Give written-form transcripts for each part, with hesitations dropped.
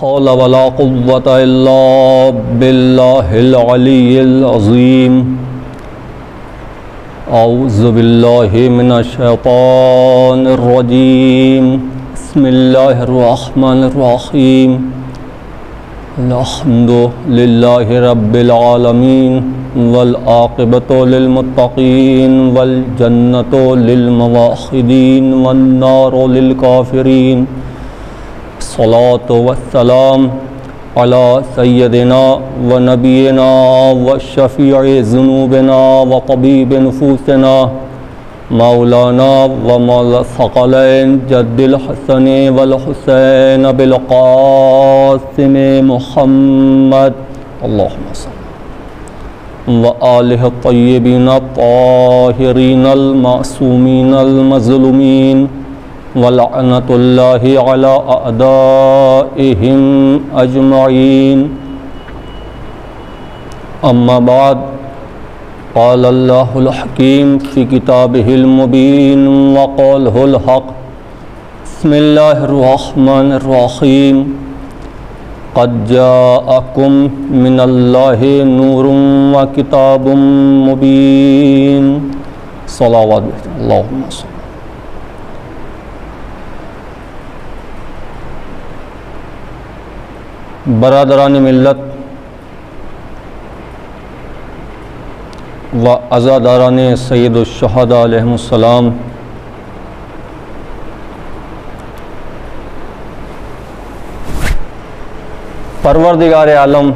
حول ولا قوة إلا بالله العلي العظيم أعوذ بالله من الشيطان الرجيم بسم الله الرحمن الرحيم الحمد لله رب العالمين والعاقبة للمتقين والجنة للموحدين والنار للكافرين الصلاة والسلام على سيدنا ونبينا وشفيع ذنوبنا وطبيب نفوسنا مولانا ومولا الثقلين جد الحسن والحسين بالقاسم محمد اللهم صل وآله الطيبين الطاهرين المعصومين المظلومين ولعنة الله على أعدائهم أجمعين أما بعد قال الله الحكيم في كتابه المبين وقوله الحق بسم الله الرحمن الرحيم قد جاءكم من الله نور وكتاب مبين صلوات اللهم صل. برادران ملت و عزاداران سید الشہداء علیہم السلام، پروردگار عالم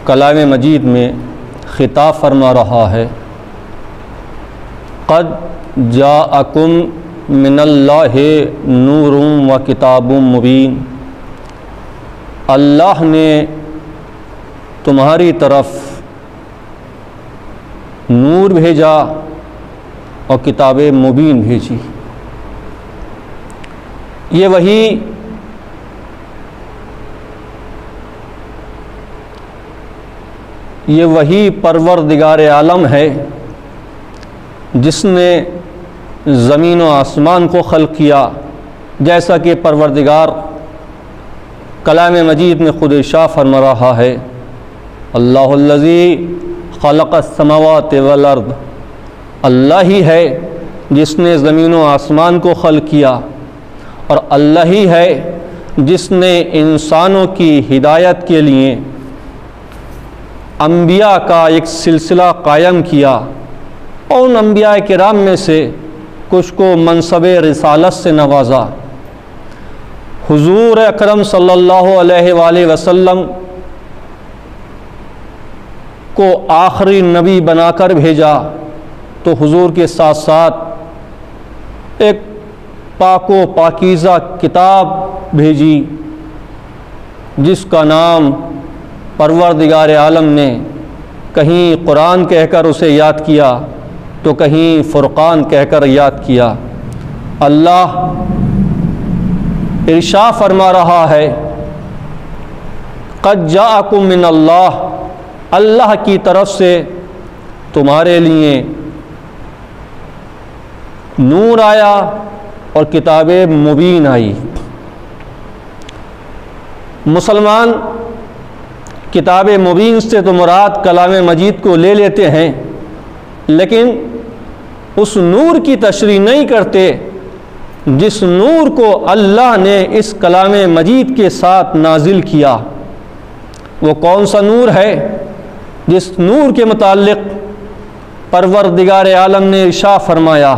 کلام مجید میں خطاب فرما رہا ہے قد جاءکم من اللہ نور و کتاب مبین، اللہ نے تمہاری طرف نور بھیجا اور کتاب مبین بھیجی۔ یہ وہی پروردگار عالم ہے جس نے زمین و آسمان کو خلق کیا، جیسا کہ پروردگار کلام مجید میں خود ارشاد فرما رہا ہے اللہ الذی خلق السماوات والارض، اللہ ہی ہے جس نے زمین و آسمان کو خلق کیا، اور اللہ ہی ہے جس نے انسانوں کی ہدایت کے لیے انبیاء کا ایک سلسلہ قائم کیا، اور ان انبیاء کرام میں سے کچھ کو منصب رسالت سے نوازا۔ حضور اکرم صلی اللہ علیہ وآلہ وسلم کو آخری نبی بنا کر بھیجا، تو حضور کے ساتھ ساتھ ایک پاک و پاکیزہ کتاب بھیجی جس کا نام پروردگار عالم نے کہیں قرآن کہہ کر اسے یاد کیا تو کہیں فرقان کہہ کر یاد کیا۔ اللہ ارشاد فرما رہا ہے قد جاءکم من اللہ، اللہ کی طرف سے تمہارے لیے نور آیا اور کتاب مبین آئی۔ مسلمان کتاب مبین سے تو مراد کلام مجید کو لے لیتے ہیں، لیکن اس نور کی تشریح نہیں کرتے جس نور کو اللہ نے اس کلام مجید کے ساتھ نازل کیا۔ وہ کون سا نور ہے جس نور کے متعلق پروردگار عالم نے ارشاد فرمایا؟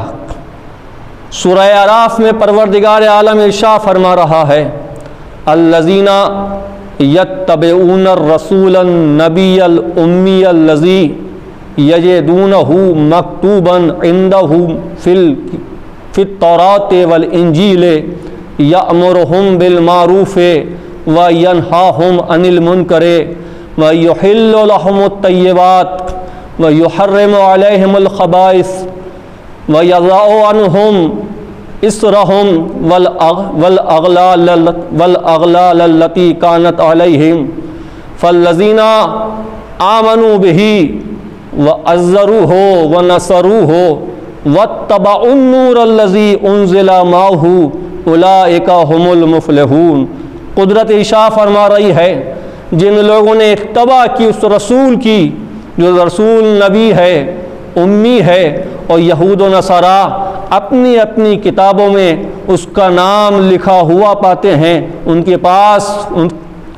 سورہ اعراف میں پروردگار عالم ارشاد فرما رہا ہے الذین یتبعون الرسول النبی الامی الذی یجدونہ مکتوبا عندہم فی التوراۃ والانجیل یأمرہم بالمعروف وینہاہم عن المنکر ویحل لہم الطیبات ویحرم علیہم الخبائث وَيَضَعُ عَنْهُمْ إِصْرَهُمْ وَالْأَغْلَالَ الَّتِي كَانَتْ عَلَيْهِمْ فَالَّذِينَ آمَنُوا بِهِ وَعَزَّرُوهُ وَنَصَرُوهُ وَاتَّبَعُوا النُّورَ الَّذِي أُنزِلَ مَعَهُ أُولَئِكَ هُمُ الْمُفْلِحُونَ قدرت ارشاد فرما رہی ہے جن لوگوں نے اتباع کی اس رسول کی جو رسول نبی ہے، امی ہے، اور یہود و نصارا اپنی اپنی کتابوں میں اس کا نام لکھا ہوا پاتے ہیں، ان کے پاس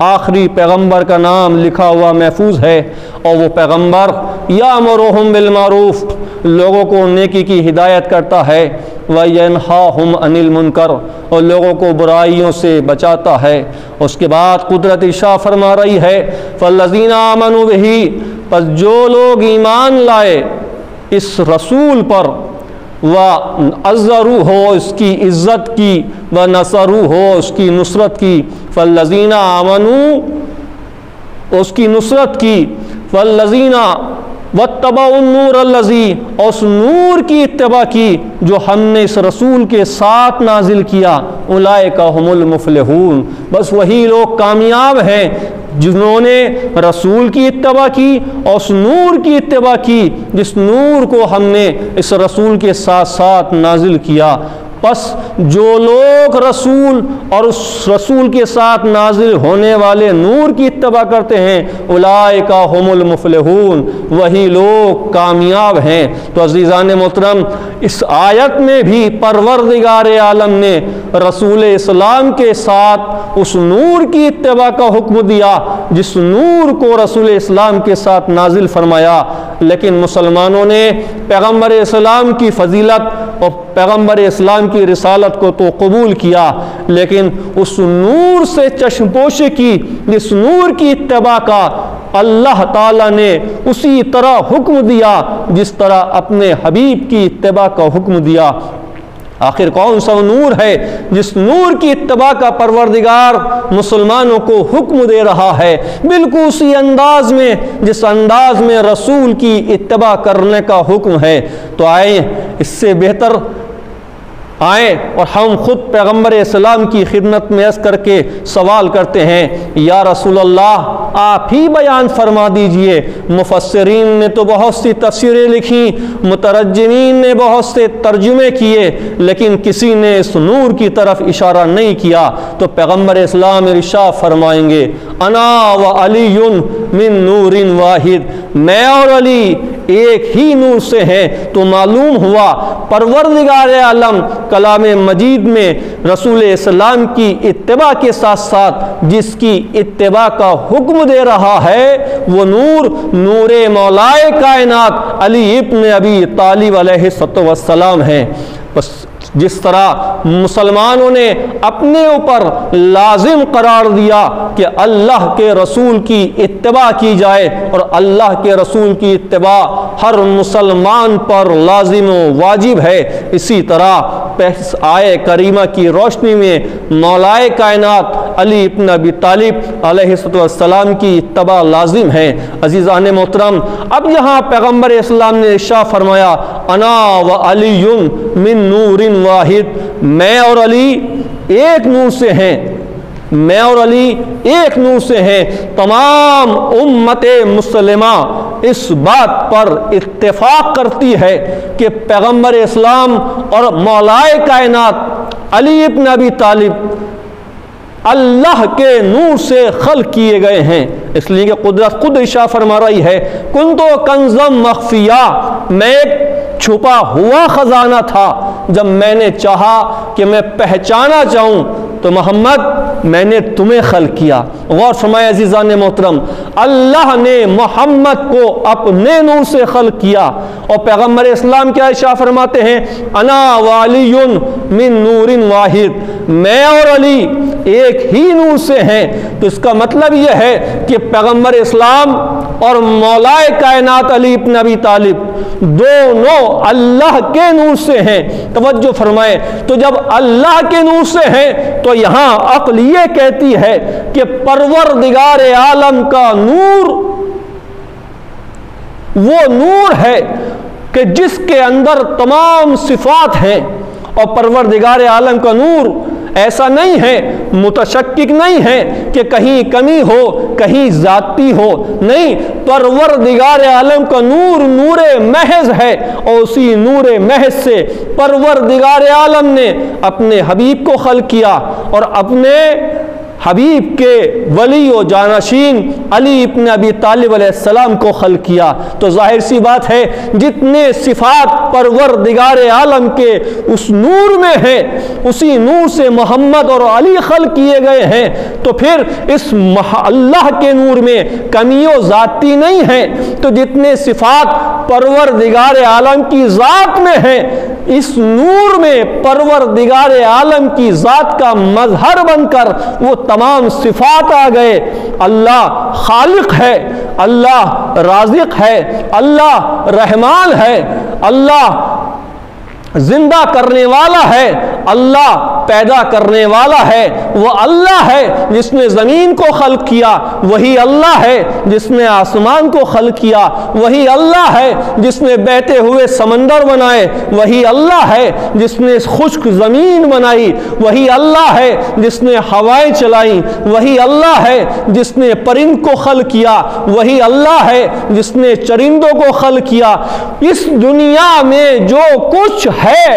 آخری پیغمبر کا نام لکھا ہوا محفوظ ہے، اور وہ پیغمبر یامرہم بالمعروف لوگوں کو نیکی کی ہدایت کرتا ہے، وینہاہم عن المنکر اور لوگوں کو برائیوں سے بچاتا ہے۔ اس کے بعد قدرت ارشاد فرما رہی ہے فالذین آمنوا بہ، پس جو لوگ ایمان لائے اس رسول پر، وعزروا ہو اس کی عزت کی، ونصروا ہو اس کی نصرت کی، فالذین آمنوا اس کی نصرت کی، فالذین واتبعوا النور الذی اور اس نور کی اتباع کی جو ہم نے اس رسول کے ساتھ نازل کیا، اولئک هم المفلحون، بس وہی لوگ کامیاب ہیں جنہوں نے رسول کی اتباع کی اور اس نور کی اتباع کی جس نور کو ہم نے اس رسول کے ساتھ ساتھ نازل کیا۔ پس جو لوگ رسول اور اس رسول کے ساتھ نازل ہونے والے نور کی اتباع کرتے ہیں، اولئک هم المفلحون، وہی لوگ کامیاب ہیں۔ تو عزیزان محترم، اس آیت میں بھی پروردگار عالم نے رسول اسلام کے ساتھ اس نور کی اتباع کا حکم دیا جس نور کو رسول اسلام کے ساتھ نازل فرمایا، لیکن مسلمانوں نے پیغمبر اسلام کی فضیلت اور پیغمبر اسلام کی رسالت کو تو قبول کیا، لیکن اس نور سے چشم پوشی کی، اس نور کی اتباع کا اللہ تعالیٰ نے اسی طرح حکم دیا جس طرح اپنے حبیب کی اتباع کا حکم دیا۔ آخر کون سا نور ہے جس نور کی اتباع کا پروردگار مسلمانوں کو حکم دے رہا ہے؟ بالکل اسی انداز میں جس انداز میں رسول کی اتباع کرنے کا حکم ہے۔ تو آئیں اس سے بہتر آئیں اور ہم خود پیغمبر اسلام کی خدمت میں عرض کر کے سوال کرتے ہیں، یا رسول اللہ آپ ہی بیان فرما دیجئے۔ مفسرین نے تو بہت سی تفسیریں لکھی، مترجمین نے بہت سے ترجمے کیے، لیکن کسی نے اس نور کی طرف اشارہ نہیں کیا۔ تو پیغمبر اسلام ارشاد فرمائیں گے انا و علی من نور واحد، میں اور علی ایک ہی نور سے ہیں۔ تو معلوم ہوا پروردگار عالم کلام مجید میں رسول اسلام کی اتباع کے ساتھ ساتھ جس کی اتباع کا حکم دے رہا ہے وہ نور مولائے کائنات علی ابن ابی طالب علیہ السلام ہے۔ بس جس طرح مسلمانوں نے اپنے اوپر لازم قرار دیا کہ اللہ کے رسول کی اتباع کی جائے اور اللہ کے رسول کی اتباع ہر مسلمان پر لازم و واجب ہے، اسی طرح آیہ کریمہ کی روشنی میں مولائے کائنات علی ابن ابی طالب علیہ السلام کی اتباع لازم ہے۔ عزیزان محترم، اب یہاں پیغمبر اسلام نے ارشاد فرمایا انا و علی من نور واحد، میں اور علی ایک نور سے ہیں، میں اور علی ایک نور سے ہیں۔ تمام امت مسلمہ اس بات پر اتفاق کرتی ہے کہ پیغمبر اسلام اور مولائے کائنات علی ابن ابی طالب اللہ کے نور سے خلق کیے گئے ہیں، اس لیے کہ قدرت خود ارشاد فرما رہی ہے کنتو کنزم مخفیہ، میں ایک چھپا ہوا خزانہ تھا، جب میں نے چاہا کہ میں پہچانا چاہوں تو محمد میں نے تمہیں خلق کیا۔ غور فرمائے عزیزان محترم، اللہ نے محمد کو اپنے نور سے خلق کیا، اور پیغمبر اسلام کیا ارشاد فرماتے ہیں انا وعلی من نور واحد، میں اور علی ایک ہی نور سے ہیں۔ تو اس کا مطلب یہ ہے کہ پیغمبر اسلام اور مولائے کائنات علی ابن ابی طالب دونوں اللہ کے نور سے ہیں۔ توجہ فرمائے، تو جب اللہ کے نور سے ہیں تو یہاں عقل یہ کہتی ہے کہ پروردگار عالم کا نور وہ نور ہے کہ جس کے اندر تمام صفات ہیں، اور پروردگار عالم کا نور ایسا نہیں ہے، متشکک نہیں ہے کہ کہیں کمی ہو، کہیں ذاتی ہو، نہیں، پروردگار عالم کا نور نور محض ہے، اور اسی نور محض سے پروردگار عالم نے اپنے حبیب کو خلق کیا اور اپنے حبیب کے ولی و جانشین علی ابن ابی طالب علیہ السلام کو خلق کیا۔ تو ظاہر سی بات ہے جتنے صفات پروردگار عالم کے اس نور میں ہیں، اسی نور سے محمد اور علی خلق کیے گئے ہیں، تو پھر اس اللہ کے نور میں کمی و ذاتی نہیں ہے۔ تو جتنے صفات پروردگار عالم کی ذات میں ہیں، اس نور میں پروردگار عالم کی ذات کا مظہر بن کر وہ تمام صفات آ گئے۔ اللہ خالق ہے، اللہ رازق ہے، اللہ رحمان ہے، اللہ زندہ کرنے والا ہے، اللہ پیدا کرنے والا ہے۔ وہ اللہ ہے جس نے زمین کو خلق کیا، وہی اللہ ہے جس نے آسمان کو خلق کیا، وہی اللہ ہے جس نے بہتے ہوئے سمندر بنائے، وہی اللہ ہے جس نے خشک زمین بنائی، وہی اللہ ہے جس نے ہوائیں چلائیں، وہی اللہ ہے جس نے پرند کو خلق کیا، وہی اللہ ہے جس نے چرندوں کو خلق کیا۔ اس دنیا میں جو کچھ ہے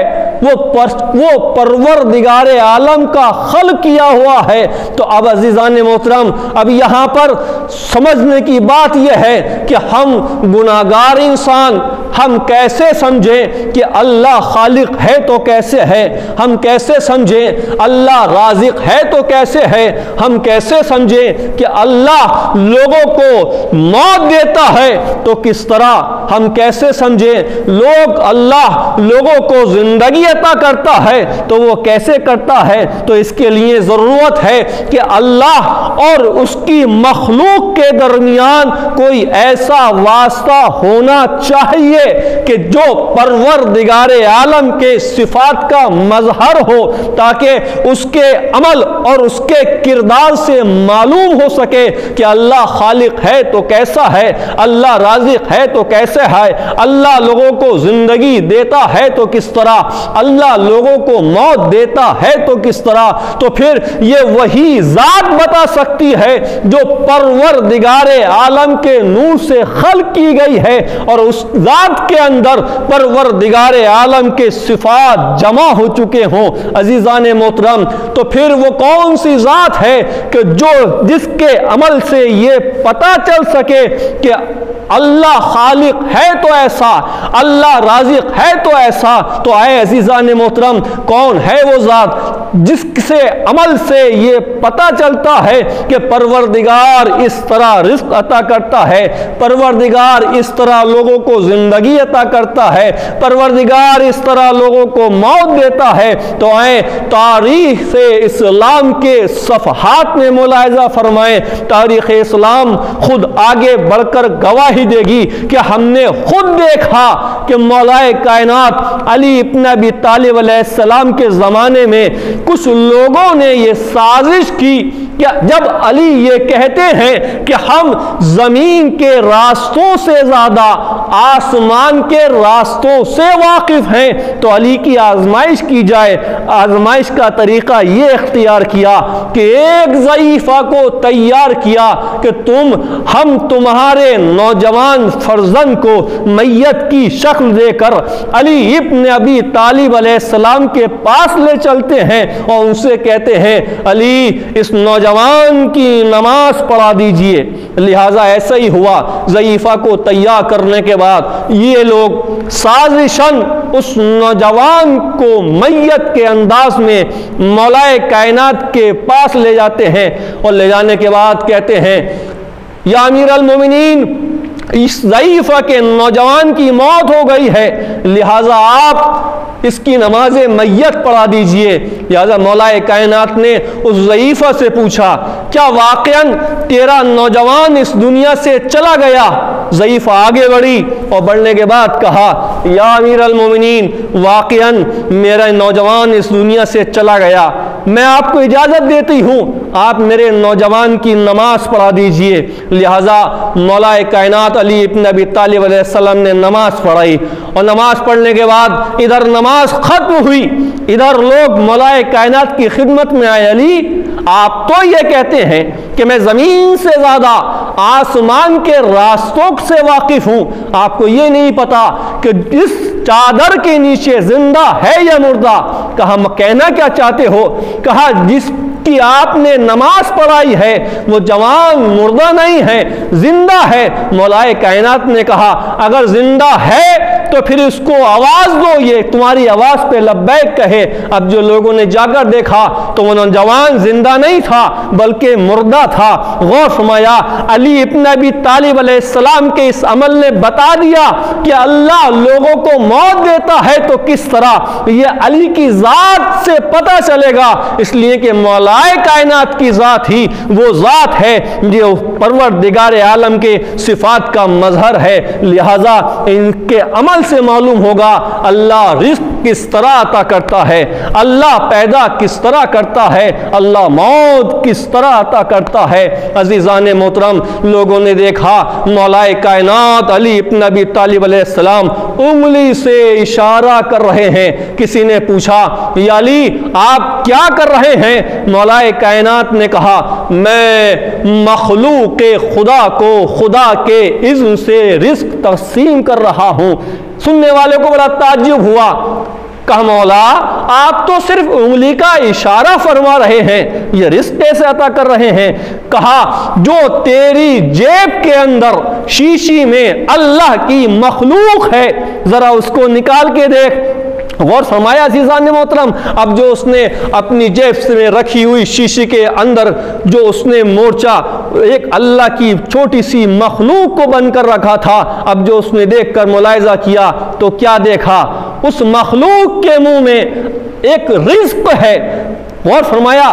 وہ پروردگار عالم کا خلق کیا ہوا ہے۔ تو اب عزیزان محترم، اب یہاں پر سمجھنے کی بات یہ ہے کہ ہم گناہگار انسان ہم کیسے سمجھیں کہ اللہ خالق ہے تو کیسے ہے، ہم کیسے سمجھیں اللہ رازق ہے تو کیسے ہے، ہم کیسے سمجھیں کہ اللہ لوگوں کو موت دیتا ہے تو کس طرح، ہم کیسے سمجھیں اللہ لوگوں کو زندگی عطا کرتا ہے تو وہ کیسے کرتا ہے۔ تو اس کے لیے ضرورت ہے کہ اللہ اور اس کی مخلوق کے درمیان کوئی ایسا واسطہ ہونا چاہیے کہ جو پروردگار عالم کے صفات کا مظہر ہو، تاکہ اس کے عمل اور اس کے کردار سے معلوم ہو سکے کہ اللہ خالق ہے تو کیسا ہے، اللہ رازق ہے تو کیسے ہے، اللہ لوگوں کو زندگی دیتا ہے تو کس طرح، اللہ لوگوں کو موت دیتا ہے تو کس طرح۔ تو پھر یہ وہی ذات بتا سکتی ہے جو پروردگار عالم کے نور سے خلق کی گئی ہے، اور اس ذات کے اندر پروردگار عالم کے صفات جمع ہو چکے ہوں۔ عزیزان محترم، تو پھر وہ کون سی ذات ہے کہ جس کے عمل سے یہ پتہ چل سکے کہ اللہ خالق ہے تو ایسا، اللہ رازق ہے تو ایسا۔ تو اے عزیزان محترم، کون ہے وہ ذات جس سے عمل سے یہ پتہ چلتا ہے کہ پروردگار اس طرح رزق عطا کرتا ہے، پروردگار اس طرح لوگوں کو زندگی عطا کرتا ہے، پروردگار اس طرح لوگوں کو موت دیتا ہے۔ تو آئیں تاریخ سے اسلام کے صفحات میں ملاحظہ فرمائیں، تاریخ اسلام خود آگے بڑھ کر گواہی دے گی کہ ہم نے خود دیکھا کہ مولا کائنات علی ابن ابی طالب علیہ السلام کے زمانے میں کچھ لوگوں نے یہ سازش کی کہ جب علی یہ کہتے ہیں کہ ہم زمین کے راستوں سے زیادہ آسمان کے راستوں سے واقف ہیں، تو علی کی آزمائش کی جائے۔ آزمائش کا طریقہ یہ اختیار کیا کہ ایک ضعیفہ کو تیار کیا کہ ہم تمہارے نوجوان فرزند کو میت کی شکل دے کر علی ابن ابی طالب علیہ السلام کے پاس لے چلتے ہیں اور ان سے کہتے ہیں علی اس نوجوان کی نماز پڑھا دیجئے۔ لہٰذا ایسا ہی ہوا، ضعیفہ کو تیار کرنے کے بعد یہ لوگ سازشاً اس نوجوان کو میت کے انداز میں مولا کائنات کے پاس لے جاتے ہیں، اور لے جانے کے بعد کہتے ہیں یا امیر المومنین، اس ضعیفہ کے نوجوان کی موت ہو گئی ہے، لہٰذا آپ اس کی نماز میت پڑھا دیجئے۔ لہٰذا مولا کائنات نے اس ضعیفہ سے پوچھا کیا واقعاً تیرا نوجوان اس دنیا سے چلا گیا؟ ضعیفہ آگے بڑھی اور بڑھنے کے بعد کہا یا امیر المومنین، واقعاً میرا نوجوان اس دنیا سے چلا گیا، میں آپ کو اجازت دیتی ہوں آپ میرے نوجوان کی نماز پڑھا دیجئے۔ لہٰذا مولا کائنات علی ابن ابی طالب علیہ السلام نے نماز پڑھائی، اور نماز پڑھنے کے بعد ادھر نماز ختم ہوئی، ادھر لوگ مولا کائنات کی خدمت میں آئے، علی آپ تو یہ کہتے ہیں کہ میں زمین سے زیادہ آسمان کے راستوں سے واقف ہوں، آپ کو یہ نہیں پتا کہ اس چادر کے نیچے زندہ ہے یا مردہ؟ کہا کہنا کیا چاہتے ہو؟ کہا جس کہ آپ نے نماز پڑھائی ہے وہ جوان مردہ نہیں ہے، زندہ ہے۔ مولا کائنات نے کہا اگر زندہ ہے تو پھر اس کو آواز دو، یہ تمہاری آواز پہ لبیک کہے۔ اب جو لوگوں نے جا کر دیکھا تو وہ نوجوان زندہ نہیں تھا بلکہ مردہ تھا۔ غور فرمایا، علی ابن ابی طالب علیہ السلام کے اس عمل نے بتا دیا کہ اللہ لوگوں کو موت دیتا ہے تو کس طرح یہ علی کی ذات سے پتہ چلے گا، اس لیے کہ مولا کائنات کی ذات ہی وہ ذات ہے جو پروردگار عالم کے صفات کا مظہر ہے، لہذا ان کے عمل سے معلوم ہوگا اللہ رزق کس طرح عطا کرتا ہے، اللہ پیدا کس طرح کرتا ہے، اللہ موت کس طرح عطا کرتا ہے۔ عزیزان محترم، لوگوں نے دیکھا مولا کائنات علی ابن ابی طالب علیہ السلام انگلی سے اشارہ کر رہے ہیں۔ کسی نے پوچھا یا علی آپ کیا کر رہے ہیں؟ مولا کائنات نے کہا میں مخلوق خدا کو خدا کے اذن سے رزق تقسیم کر رہا ہوں۔ سننے والے کو بڑا تعجب ہوا، کہا مولا آپ تو صرف انگلی کا اشارہ فرما رہے ہیں، یہ رزق کیسے عطا کر رہے ہیں؟ کہا جو تیری جیب کے اندر شیشی میں اللہ کی مخلوق ہے ذرا اس کو نکال کے دیکھ۔ غور فرمایا عزیزان محترم، اب جو اس نے اپنی جیب میں رکھی ہوئی شیشے کے اندر جو اس نے مورچہ ایک اللہ کی چھوٹی سی مخلوق کو بن کر رکھا تھا، اب جو اس نے دیکھ کر ملاحظہ کیا تو کیا دیکھا؟ اس مخلوق کے منہ میں ایک رزق ہے۔ غور فرمایا،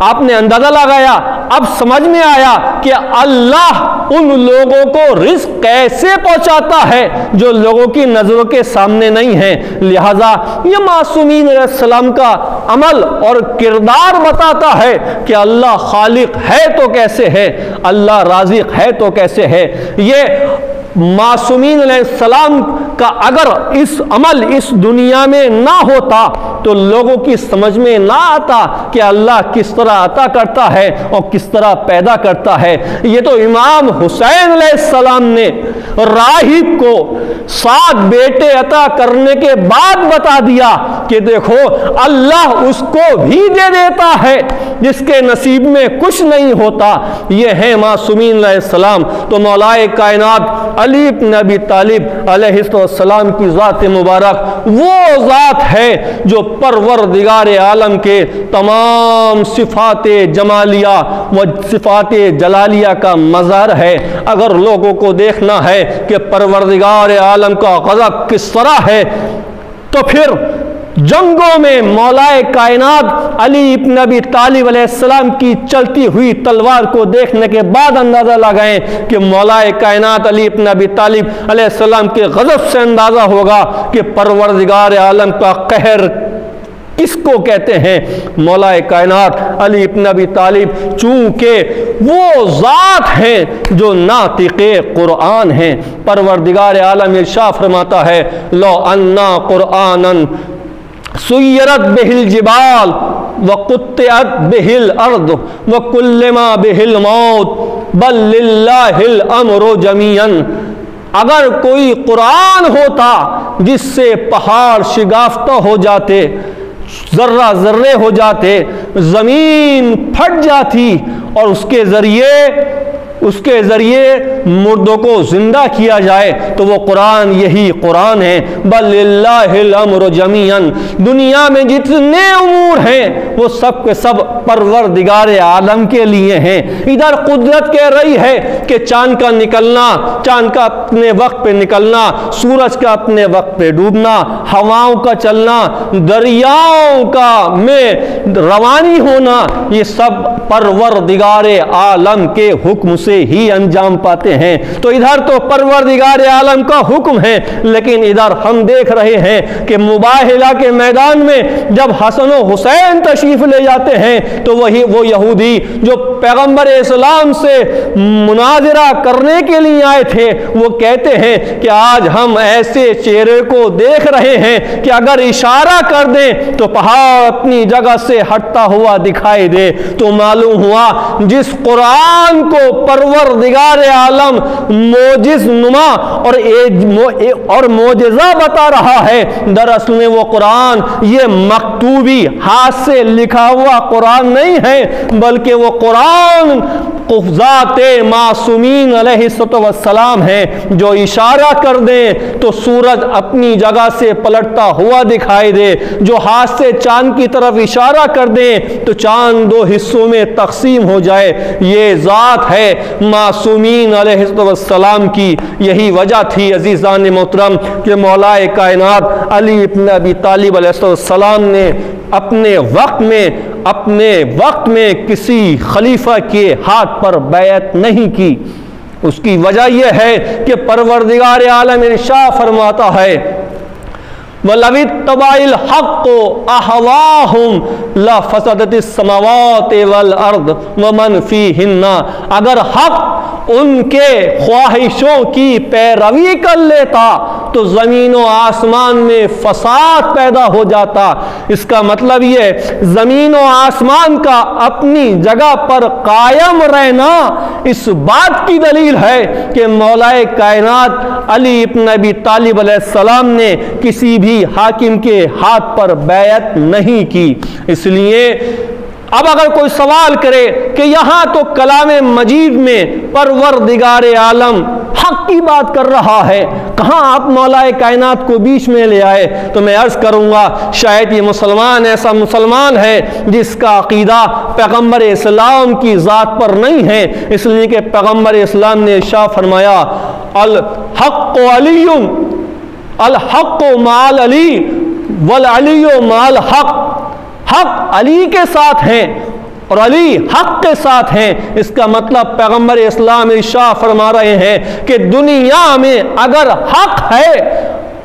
آپ نے اندازہ لگایا، اب سمجھ میں آیا کہ اللہ ان لوگوں کو رزق کیسے پہنچاتا ہے جو لوگوں کی نظروں کے سامنے نہیں ہیں۔ لہذا یہ معصومین علیہ السلام کا عمل اور کردار بتاتا ہے کہ اللہ خالق ہے تو کیسے ہے، اللہ رازق ہے تو کیسے ہے۔ یہ معصومین علیہ السلام کا اگر اس عمل اس دنیا میں نہ ہوتا تو لوگوں کی سمجھ میں نہ آتا کہ اللہ کس طرح عطا کرتا ہے اور کس طرح پیدا کرتا ہے۔ یہ تو امام حسین علیہ السلام نے راہب کو 7 بیٹے عطا کرنے کے بعد بتا دیا کہ دیکھو اللہ اس کو بھی دے دیتا ہے جس کے نصیب میں کچھ نہیں ہوتا۔ یہ ہیں معصومین علیہ السلام۔ تو مولا کائنات علی ابن ابی طالب علیہ السلام کی ذات مبارک وہ ذات ہے جو پروردگار عالم کے تمام صفات جمالیہ و صفات جلالیہ کا مظہر ہے۔ اگر لوگوں کو دیکھنا ہے کہ پروردگار عالم کا غضب کس طرح ہے تو پھر جنگوں میں مولا کائنات علی ابن ابی طالب علیہ السلام کی چلتی ہوئی تلوار کو دیکھنے کے بعد اندازہ لگائیں کہ مولا کائنات علی ابن ابی طالب علیہ السلام کے غضب سے اندازہ ہوگا کہ پروردگار عالم کا قہر کس کو کہتے ہیں۔ مولا کائنات علی ابن ابی طالب چونکہ وہ ذات ہیں جو ناطق قرآن ہیں۔ پروردگار عالم ارشاد فرماتا ہے لو انا قرآنا سیرت بہ الجبال وقطعت بہ الارض وکلم بہ الموت بل للہ الامر جمیعا۔ اگر کوئی قرآن ہوتا جس سے پہاڑ شگافتہ ہو جاتے، ذرہ ذرے ہو جاتے، زمین پھٹ جاتی اور اس کے ذریعے مردوں کو زندہ کیا جائے تو وہ قرآن یہی قرآن ہے۔ بل للہ الامر جمیعا، دنیا میں جتنے امور ہیں وہ سب کے سب پروردگار عالم کے لیے ہیں۔ ادھر قدرت کہہ رہی ہے کہ چاند کا نکلنا، چاند کا اپنے وقت پہ نکلنا، سورج کا اپنے وقت پہ ڈوبنا، ہواؤں کا چلنا، دریاؤں کا میں روانی ہونا، یہ سب پروردگار عالم کے حکم سے ہی انجام پاتے ہیں۔ تو ادھر تو پروردگار عالم کا حکم ہے، لیکن ادھر ہم دیکھ رہے ہیں کہ مباہلہ کے میدان میں جب حسن و حسین تشریف لے جاتے ہیں تو وہ یہودی جو پیغمبر اسلام سے مناظرہ کرنے کے لیے آئے تھے وہ کہتے ہیں کہ آج ہم ایسے چہرے کو دیکھ رہے ہیں کہ اگر اشارہ کر دیں تو پہاڑ اپنی جگہ سے ہٹتا ہوا دکھائی دے۔ تو معلوم ہوا جس قرآن کو پروردگار عالم موجز نما اور معجزہ بتا رہا ہے۔ دراصل میں وہ قرآن یہ مکتوبی ہاتھ سے لکھا ہوا قرآن نہیں ہے، بلکہ وہ قرآن ذات معصومین علیہ السلام ہے، جو اشارہ کر دیں تو سورج اپنی جگہ سے پلٹتا ہوا دکھائی دے، جو ہاتھ سے چاند کی طرف اشارہ کر دیں تو چاند دو حصوں میں تقسیم ہو جائے۔ یہ ذات ہے معصومین علیہ السلام کی۔ یہی وجہ تھی عزیزان محترم کہ مولا کائنات علی ابن ابی طالب علیہ السلام نے اپنے وقت میں کسی خلیفہ کے ہاتھ پر بیعت نہیں کی۔ اس کی وجہ یہ ہے کہ پروردگار عالم ارشاد فرماتا ہے وَلَوِ اتَّبَعَ الْحَقُّ أَهْوَاءَهُمْ لَفَسَدَتِ السَّمَاوَاتُ وَالْأَرْضُ وَمَنْ فِيهِنَّ، اگر حق ان کے خواہشوں کی پیروی کر لیتا تو زمین و آسمان میں فساد پیدا ہو جاتا۔ اس کا مطلب یہ زمین و آسمان کا اپنی جگہ پر قائم رہنا اس بات کی دلیل ہے کہ مولا کائنات علی ابن ابی طالب علیہ السلام نے کسی بھی حاکم کے ہاتھ پر بیعت نہیں کی۔ اس لیے اب اگر کوئی سوال کرے کہ یہاں تو کلام مجید میں پروردگار عالم حق کی بات کر رہا ہے، کہاں آپ مولا کائنات کو بیچ میں لے آئے؟ تو میں عرض کروں گا شاید یہ مسلمان ایسا مسلمان ہے جس کا عقیدہ پیغمبر اسلام کی ذات پر نہیں ہے، اس لیے کہ پیغمبر اسلام نے ارشاد فرمایا الحق علی، الحق مع علی والعلی مع الحق، حق علی کے ساتھ ہیں اور علی حق کے ساتھ ہیں۔ اس کا مطلب پیغمبر اسلام ارشاد فرما رہے ہیں کہ دنیا میں اگر حق ہے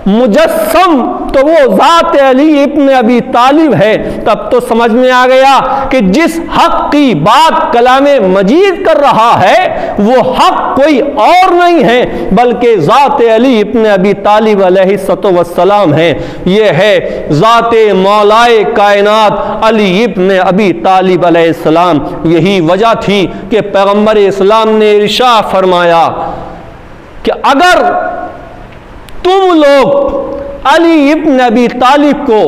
مجسم تو وہ ذات علی ابن ابی طالب ہے۔ تب تو سمجھ میں آ گیا کہ جس حق کی بات کلام مجید کر رہا ہے وہ حق کوئی اور نہیں ہے بلکہ ذات علی ابن ابی طالب علیہ السلام ہے۔ یہ ہے ذات مولائے کائنات علی ابن ابی طالب علیہ السلام۔ یہی وجہ تھی کہ پیغمبر اسلام نے ارشاد فرمایا کہ اگر تم لوگ علی ابن ابی طالب کو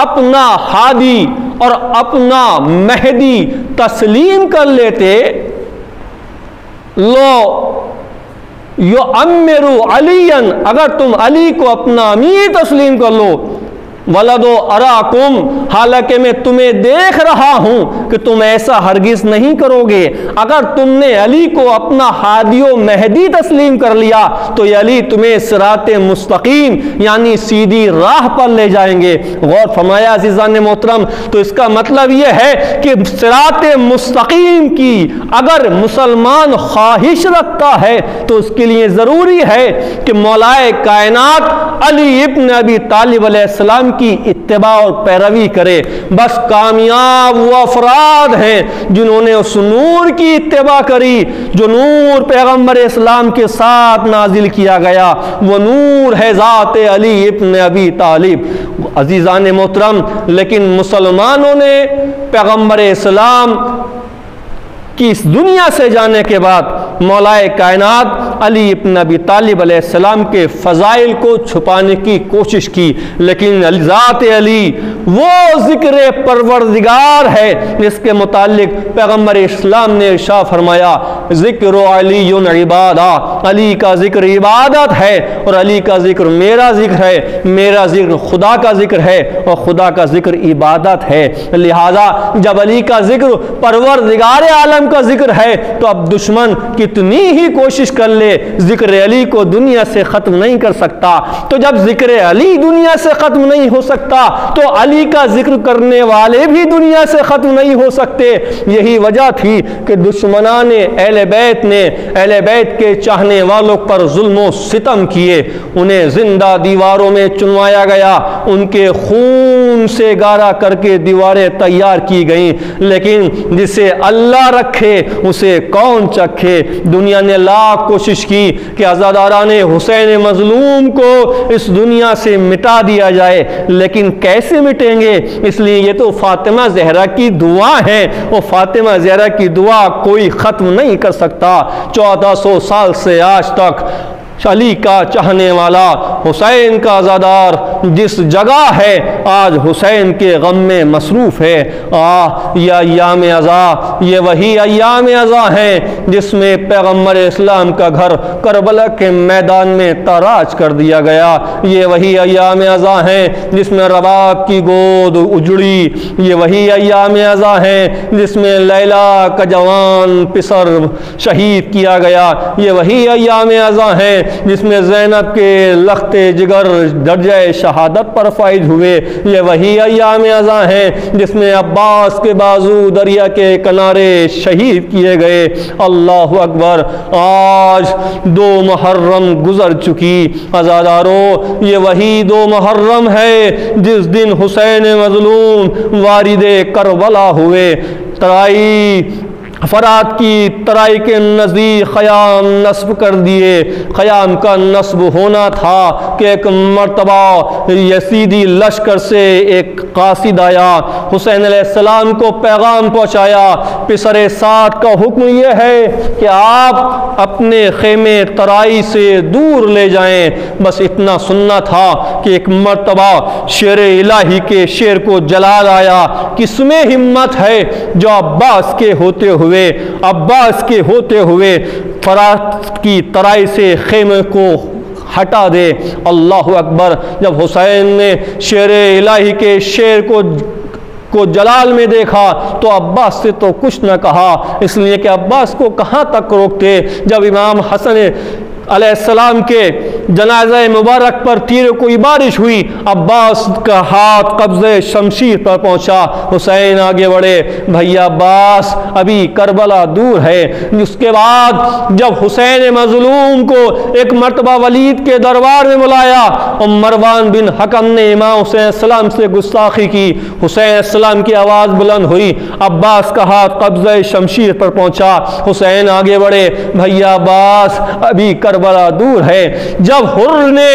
اپنا ہادی اور اپنا مہدی تسلیم کر لیتے، لو یؤمروا علیا، اگر تم علی کو اپنا امیر تسلیم کر لو، ولدو اراکم، حالانکہ میں تمہیں دیکھ رہا ہوں کہ تم ایسا ہرگز نہیں کرو گے۔ اگر تم نے علی کو اپنا ہادی و مہدی تسلیم کر لیا تو یہ علی تمہیں صراط مستقیم یعنی سیدھی راہ پر لے جائیں گے۔ غور فرمایا عزیزان محترم، تو اس کا مطلب یہ ہے کہ صراط مستقیم کی اگر مسلمان خواہش رکھتا ہے تو اس کے لیے ضروری ہے کہ مولائے کائنات علی ابن ابی طالب علیہ السلام کی اتباع اور پیروی کرے۔ بس کامیاب وہ افراد ہیں جنہوں نے اس نور کی اتباع کری جو نور پیغمبر اسلام کے ساتھ نازل کیا گیا، وہ نور ہے ذات علی ابن ابی طالب۔ عزیزان محترم، لیکن مسلمانوں نے پیغمبر اسلام کی اس دنیا سے جانے کے بعد مولائے کائنات علی ابن ابی طالب علیہ السلام کے فضائل کو چھپانے کی کوشش کی، لیکن ذات علی وہ ذکر پروردگار ہے جس کے متعلق پیغمبر اسلام نے ارشاد فرمایا ذکر علی عبادہ، علی کا ذکر عبادت ہے اور علی کا ذکر میرا ذکر ہے، میرا ذکر خدا کا ذکر ہے اور خدا کا ذکر عبادت ہے۔ لہذا جب علی کا ذکر پروردگار عالم کا ذکر ہے تو اب دشمن کتنی ہی کوشش کر لے ذکر علی کو دنیا سے ختم نہیں کر سکتا۔ تو جب ذکر علی دنیا سے ختم نہیں ہو سکتا تو علی کا ذکر کرنے والے بھی دنیا سے ختم نہیں ہو سکتے۔ یہی وجہ تھی کہ دشمنان اہل بیت نے اہل بیت کے چاہنے والوں پر ظلم و ستم کیے، انہیں زندہ دیواروں میں چنوایا گیا، ان کے خون سے گارا کر کے دیواریں تیار کی گئیں، لیکن جسے اللہ رکھے اسے کون چکھے۔ دنیا نے لاکھ کوشش کوشش کی کہ عزاداران حسین مظلوم کو اس دنیا سے مٹا دیا جائے، لیکن کیسے مٹیں گے؟ اس لیے یہ تو فاطمہ زہرا کی دعا ہے، وہ فاطمہ زہرا کی دعا کوئی ختم نہیں کر سکتا۔ 1400 سال سے آج تک علی کا چاہنے والا، حسین کا عزادار جس جگہ ہے آج حسین کے غم میں مصروف ہے۔ یہ ایام عزا، یہ وہی ایام عزا ہیں جس میں پیغمبر اسلام کا گھر کربلا کے میدان میں تاراج کر دیا گیا۔ یہ وہی ایام عزا ہیں جس میں رباب کی گود اجڑی۔ یہ وہی ایام عزا ہیں جس میں لیلا کا جوان پسر شہید کیا گیا۔ یہ وہی ایام عزا ہیں جس میں زینب کے لخت جگر درجہ شہادت پر فائز ہوئے۔ یہ وہی ایام عزا ہیں جس میں عباس کے بازو دریا کے کنارے شہید کیے گئے۔ اللہ اکبر! آج 2 محرم گزر چکی عزاداروں، یہ وہی 2 محرم ہے جس دن حسین مظلوم وارد کربلا ہوئے۔ ترائی فرات کی ترائی کے نزدیک خیام نصب کر دیے۔ خیام کا نصب ہونا تھا کہ ایک مرتبہ یزیدی لشکر سے ایک قاصد آیا، حسین علیہ السلام کو پیغام پہنچایا، پسر سعد کا حکم یہ ہے کہ آپ اپنے خیمے ترائی سے دور لے جائیں۔ بس اتنا سننا تھا کہ ایک مرتبہ شیر الہی کے شیر کو جلال آیا، کس میں ہمت ہے جو عباس کے ہوتے ہوئے فرات کی ترائی سے خیمے کو ہٹا دے۔ اللہ اکبر! جب حسین نے شیر الہی کے شیر کو جلال میں دیکھا تو عباس سے تو کچھ نہ کہا، اس لیے کہ عباس کو کہاں تک روکتے؟ جب امام حسن علیہ السلام کے جنازہ مبارک پر تیر کوئی بارش ہوئی، عباس کا ہاتھ قبضہ شمشیر پر پہنچا۔ حسین آگے بڑھے، بھیا عباس ابھی کربلا دور ہے۔ اس کے بعد جب حسین مظلوم کو ایک مرتبہ ولید کے دربار میں بلایا اور مروان بن حکم نے امام حسین السلام سے گستاخی کی، حسین السلام کی آواز بلند ہوئی، عباس کا ہاتھ قبضہ شمشیر پر پہنچا۔ حسین آگے بڑھے، بھیا عباس ابھی کربلا دور ہے۔ جب حر نے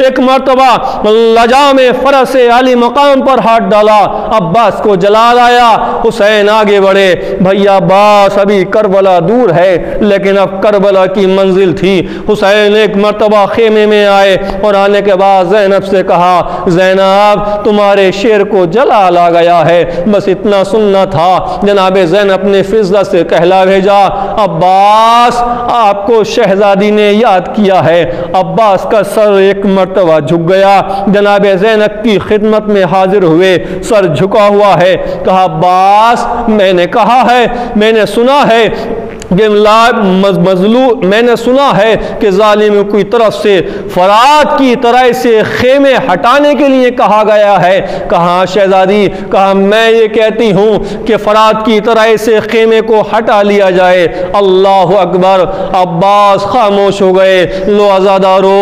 ایک مرتبہ لجام فرس علی مقام پر ہاتھ ڈالا، عباس کو جلال آیا۔ حسین آگے بڑھے، بھیا عباس ابھی کربلا دور ہے، لیکن اب کربلا کی منزل تھی۔ حسین ایک مرتبہ خیمے میں آئے اور آنے کے بعد زینب سے کہا، زینب تمہارے شیر کو جلال آ گیا ہے۔ بس اتنا سننا تھا، جناب زینب نے فضہ سے کہلا بھیجا، عباس آپ کو شہزادی نے یاد کیا ہے۔ عباس کا سر ایک مرتبہ جھک گیا، جناب زینب کی خدمت میں حاضر ہوئے، سر جھکا ہوا ہے۔ کہا، عباس میں نے کہا ہے، میں نے سنا ہے کہ مظلوم، میں نے سنا ہے کہ ظالم کی طرف سے فرات کی ترائی سے خیمے ہٹانے کے لیے کہا گیا ہے۔ کہا شہزادی، کہا میں یہ کہتی ہوں کہ فرات کی ترائی سے خیمے کو ہٹا لیا جائے۔ اللہ اکبر! عباس خاموش ہو گئے۔ لو عزادارو،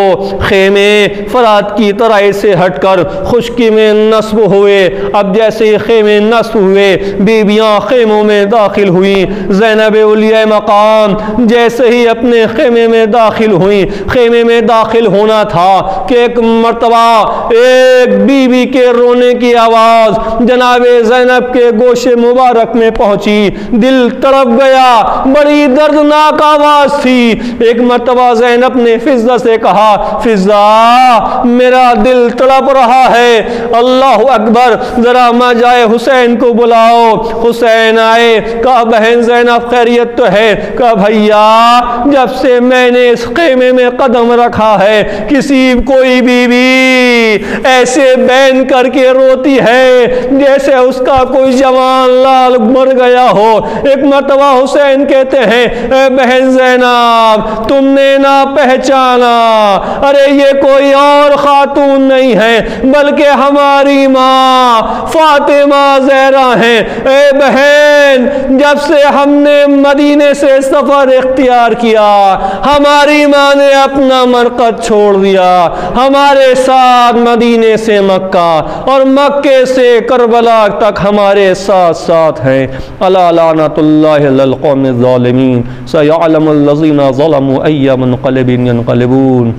خیمے فرات کی ترائی سے ہٹ کر خشکی میں نصب ہوئے۔ اب جیسے خیمے نصب ہوئے، بیویاں خیموں میں داخل ہوئیں۔ زینب اولیاء مقام جیسے ہی اپنے خیمے میں داخل ہوئیں، خیمے میں داخل ہونا تھا کہ ایک مرتبہ ایک بی بی کے رونے کی آواز جناب زینب کے گوشے مبارک میں پہنچی۔ دل تڑپ گیا، بڑی دردناک آواز تھی۔ ایک مرتبہ زینب نے فضہ سے کہا، فضہ میرا دل تڑپ رہا ہے۔ اللہ اکبر! ذرا ماں جائے حسین کو بلاؤ۔ حسین آئے، کہا بہن زینب خیریت تو ہے؟ کہا بھیا جب سے میں نے اس خیمے میں قدم رکھا ہے، کوئی بی بی ایسے بین کر کے روتی ہے جیسے اس کا کوئی جوان لال مر گیا ہو۔ ایک مرتبہ حسین کہتے ہیں، اے بہن زینب تم نے نہ پہچانا، ارے یہ کوئی اور خاتون نہیں ہے بلکہ ہماری ماں فاطمہ زہرا ہیں۔ اے بہن جب سے ہم نے مدینے سے سفر اختیار کیا، ہماری ماں نے اپنا مرکز چھوڑ دیا، ہمارے ساتھ مدینے سے مکہ اور مکے سے کربلا تک ہمارے ساتھ ساتھ ہیں۔ الا لعنۃ اللہ علی القوم الظالمین، سیعلم الذین ظلموا ای منقلب ینقلبون۔